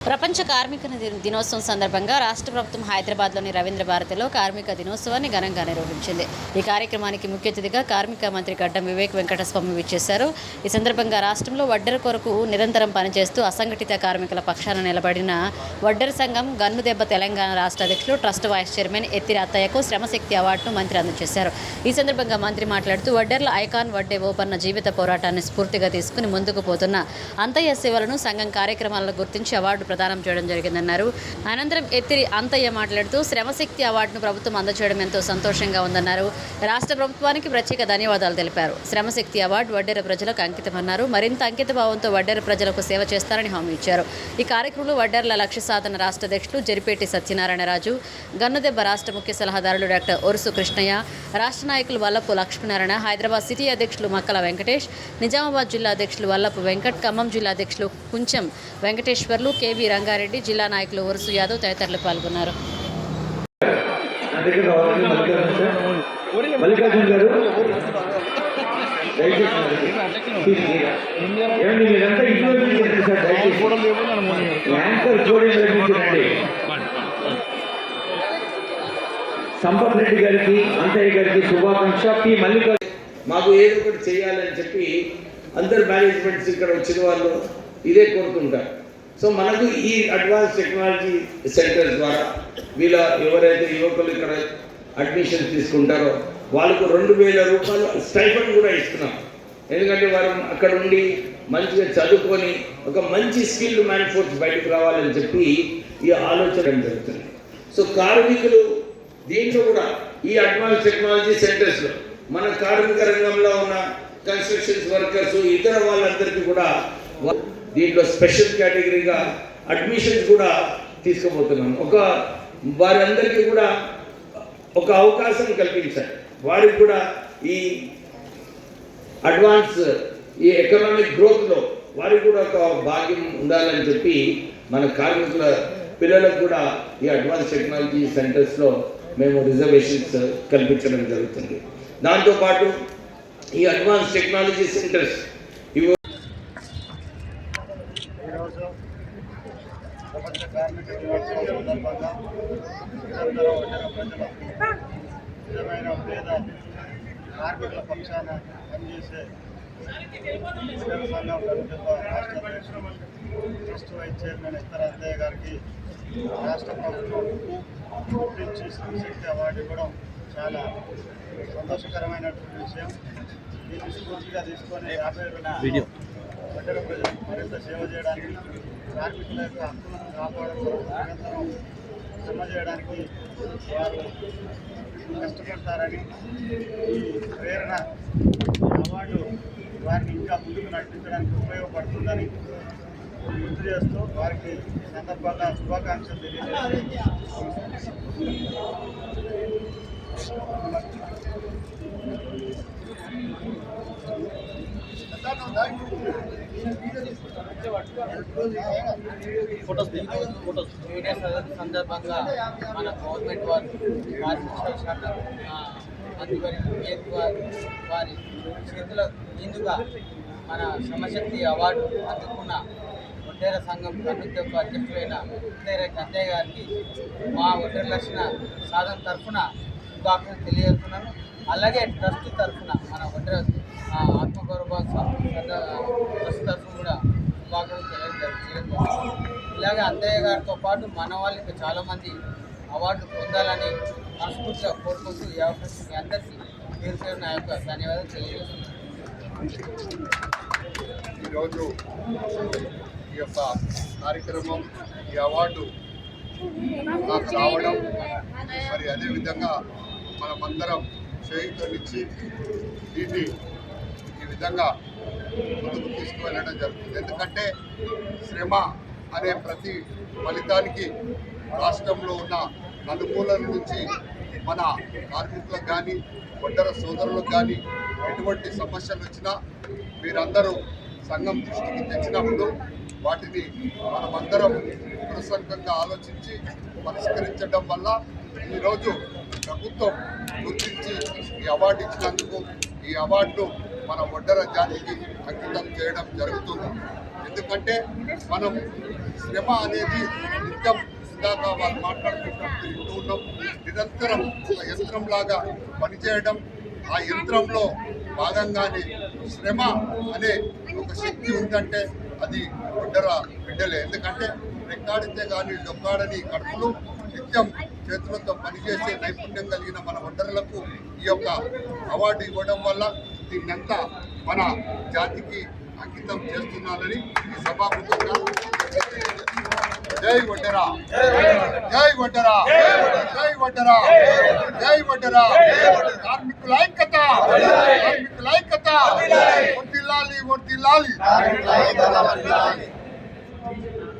ప్రపంచ కార్మిక దినోత్సవం సందర్భంగా రాష్ట్ర ప్రభుత్వం హైదరాబాద్లోని రవీంద్ర భారతిలో కార్మిక దినోత్సవాన్ని ఘనంగా నిర్వహించింది. ఈ కార్యక్రమానికి ముఖ్య అతిథిగా కార్మిక మంత్రి గడ్డం వివేక్ వెంకటస్వామి విచ్చేశారు. ఈ సందర్భంగా రాష్ట్రంలో వడ్డెర కొరకు నిరంతరం పనిచేస్తూ అసంఘటిత కార్మికుల పక్షాన నిలబడిన వడ్డెర సంఘం గన్నుదెబ్బ తెలంగాణ రాష్ట్ర అధ్యక్షులు ట్రస్ట్ వైస్ చైర్మన్ ఎత్తిరి అత్తయ్యకు శ్రమశక్తి అవార్డును మంత్రి అందజేశారు. ఈ సందర్భంగా మంత్రి మాట్లాడుతూ వడ్డెర్ల ఐకాన్ వడ్డే ఓపన్న జీవిత పోరాటాన్ని స్ఫూర్తిగా తీసుకుని ముందుకు పోతున్న అంతయ్య సేవలను సంఘం కార్యక్రమాలను గుర్తించి అవార్డు ప్రదానం చేయడం జరిగిందన్నారు. అనంతరం ఎత్తిరి అంతయ్య మాట్లాడుతూ శ్రమశక్తి అవార్డును ప్రభుత్వం అందజేయడం ఎంతో సంతోషంగా ఉందన్నారు. రాష్ట్ర ప్రభుత్వానికి ప్రత్యేక ధన్యవాదాలు తెలిపారు. శ్రమశక్తి అవార్డు వడ్డెర ప్రజలకు అంకితమన్నారు. మరింత అంకిత భావంతో వడ్డెర ప్రజలకు సేవ చేస్తారని హామీ ఇచ్చారు. ఈ కార్యక్రమంలో వడ్డెర్ల లక్ష్య సాధన రాష్ట్ర అధ్యక్షులు జరిపేటి సత్యనారాయణరాజు, గన్నుదెబ్బ రాష్ట్ర ముఖ్య సలహాదారులు డాక్టర్ ఒరుసు కృష్ణయ్య, రాష్ట్ర నాయకులు వల్లపు లక్ష్మీనారాయణ, హైదరాబాద్ సిటీ అధ్యక్షులు మక్కల వెంకటేష్, నిజామాబాద్ జిల్లా అధ్యక్షులు వల్లపు వెంకట్, ఖమ్మం జిల్లా అధ్యక్షులు కుంచెం వెంకటేశ్వర్లు, కేవీ రంగారెడ్డి, జిల్లా నాయకులు ఒరుసు యాదవ్ తదితరులు పాల్గొన్నారు. సంపత్ రెడ్డి గారికి, అంతయ్య గారికి శుభాకాంక్ష. పి మల్లికార్జున మాకు ఏదో ఒకటి చేయాలని చెప్పి అందరు మేనేజ్మెంట్స్ ఇక్కడ వచ్చిన వాళ్ళు ఇదే కోరుతుంటారు. సో మనకు ఈ అడ్వాన్స్ టెక్నాలజీ సెంటర్స్ ద్వారా వీళ్ళ ఎవరైతే యువకులు ఇక్కడ అడ్మిషన్ తీసుకుంటారో వాళ్ళకు 2000 రూపాయలు స్టైఫండ్ కూడా ఇస్తున్నాం. ఎందుకంటే వారు అక్కడ ఉండి మంచిగా చదువుకొని ఒక మంచి స్కిల్డ్ మ్యాన్ ఫోర్స్ బయటకు రావాలని చెప్పి ఈ ఆలోచన జరుగుతుంది. సో కార్మికులు దీంట్లో కూడా ఈ అడ్వాన్స్ టెక్నాలజీ సెంటర్స్లో మన కార్మిక రంగంలో ఉన్న కన్స్ట్రక్షన్స్ వర్కర్స్ ఇతర వాళ్ళందరికీ కూడా దీంట్లో స్పెషల్ కేటగిరీగా అడ్మిషన్స్ కూడా తీసుకోబోతున్నాం. వారందరికీ కూడా ఒక అవకాశం కల్పించాలి. వారికి కూడా ఈ అడ్వాన్స్ ఈ ఎకనామిక్ గ్రోత్లో వారికి కూడా ఒక భాగ్యం ఉండాలని చెప్పి మన కార్మికుల పిల్లలకు కూడా ఈ అడ్వాన్స్ టెక్నాలజీ సెంటర్స్లో మేము రిజర్వేషన్స్ కల్పించడం జరుగుతుంది. దాంతోపాటు ఈ అడ్వాన్స్ టెక్నాలజీ సెంటర్స్ ప్రపంచ కార్మిక దినోత్సవం సందర్భంగా నిరంతరం వడ్డెర ప్రజల నిజమైన పేద కార్మికుల పక్షాన పనిచేసే వడ్డెర సంఘం గన్నుదెబ్బ రాష్ట్ర అధ్యక్షుడు ట్రస్ట్ వైస్ చైర్మన్ ఎత్తిరి అత్తయ్య గారికి రాష్ట్ర ప్రభుత్వం గుర్తించి శ్రమశక్తి అవార్డు ఇవ్వడం చాలా సంతోషకరమైనటువంటి విషయం. దీన్ని స్ఫూర్తిగా తీసుకొని రాబోయే వడ్డెర ప్రజలకు మరింత సేవ చేయడానికి, కార్మికుల యొక్క హక్కులను కాపాడడం నిరంతరం శ్రమ చేయడానికి వారు కష్టపడతారని ఈ ప్రేరణ అవార్డు వారిని ఇంకా ముందుకు నడిపించడానికి ఉపయోగపడుతుందని గుర్తు చేస్తూ వారికి సందర్భంగా శుభాకాంక్షలు తెలియజేస్తూ సందర్భంగా మన గవర్నమెంట్ వారు కార్మిక శాఖ మంత్రి వారి చేతుల మీదుగా మన శ్రమశక్తి అవార్డు అందుకున్న వడ్డెర సంఘం గన్నుదెబ్బ అధ్యక్షులైన అంతయ్య గారికి మా వడ్డెర లక్షణ సాధన తరఫున శుభాకాంక్షలు తెలియజేస్తున్నాను. అలాగే ట్రస్ట్ తరఫున మన వడ్డెర ఆత్మగౌరవ ట్రస్ట్ తరఫున కూడా శుభాకాంక్షలు తెలియజేస్తున్నాను. ఇలాగే అంతయ్య గారితో పాటు మన వాళ్ళకి చాలామంది అవార్డు పొందాలని మనస్ఫూర్తిగా కోరుకుంటూ ఈ అవకాశం మీ అందరికీ పేరు పేరు నా యొక్క ధన్యవాదాలు తెలియజేస్తున్నాను. ఈరోజు ఈ యొక్క కార్యక్రమం, ఈ అవార్డు నాకు రావడం, మరి అదేవిధంగా మనమందరం చేయుతనిచ్చి దీన్ని ఈ విధంగా ముందుకు తీసుకువెళ్ళడం జరుగుతుంది. ఎందుకంటే శ్రమ అనే ప్రతి ఫలితానికి రాష్ట్రంలో ఉన్న నలుమూలల నుంచి మన కార్మికులకు కానీ వడ్డెర సోదరులకు కానీ ఎటువంటి సమస్యలు వచ్చినా మీరందరూ సంఘం దృష్టికి తెచ్చినప్పుడు వాటిని మనమందరం పురస్సంకంగా ఆలోచించి పరిష్కరించడం వల్ల ఈరోజు ప్రభుత్వం గుర్తించి ఈ అవార్డు ఇచ్చినందుకు ఈ అవార్డు మన వడ్డెర జాతికి అంకితం చేయడం జరుగుతుంది. ఎందుకంటే మనం శ్రమ అనేది నిత్యం ఇందాక వాళ్ళు మాట్లాడుతున్నప్పుడు వింటూ ఉన్నాం. నిరంతరం ఒక యంత్రంలాగా పనిచేయడం, ఆ యంత్రంలో భాగంగానే శ్రమ అనే ఒక శక్తి ఉందంటే అది ఒడ్డెర బిడ్డలే. ఎందుకంటే రెక్కాడితే కానీ డొక్కాడని కడుపులు నిత్యం చేతులతో పనిచేసే నైపుణ్యం కలిగిన మన ఒడ్డెరలకు ఈ యొక్క అవార్డు ఇవ్వడం వల్ల దీన్నంతా మన జాతికి అంకితం చేస్తున్నానని ఈ సభాముఖంగా జై వడ్డెరా, జై వడ్డెరా, జై వడ్డెరా, జై వడ్డెరా. కార్మికుల ఐక్యత, కార్మికుల ఐక్యత. వర్ధిల్లాలి, వర్ధిల్లాలి.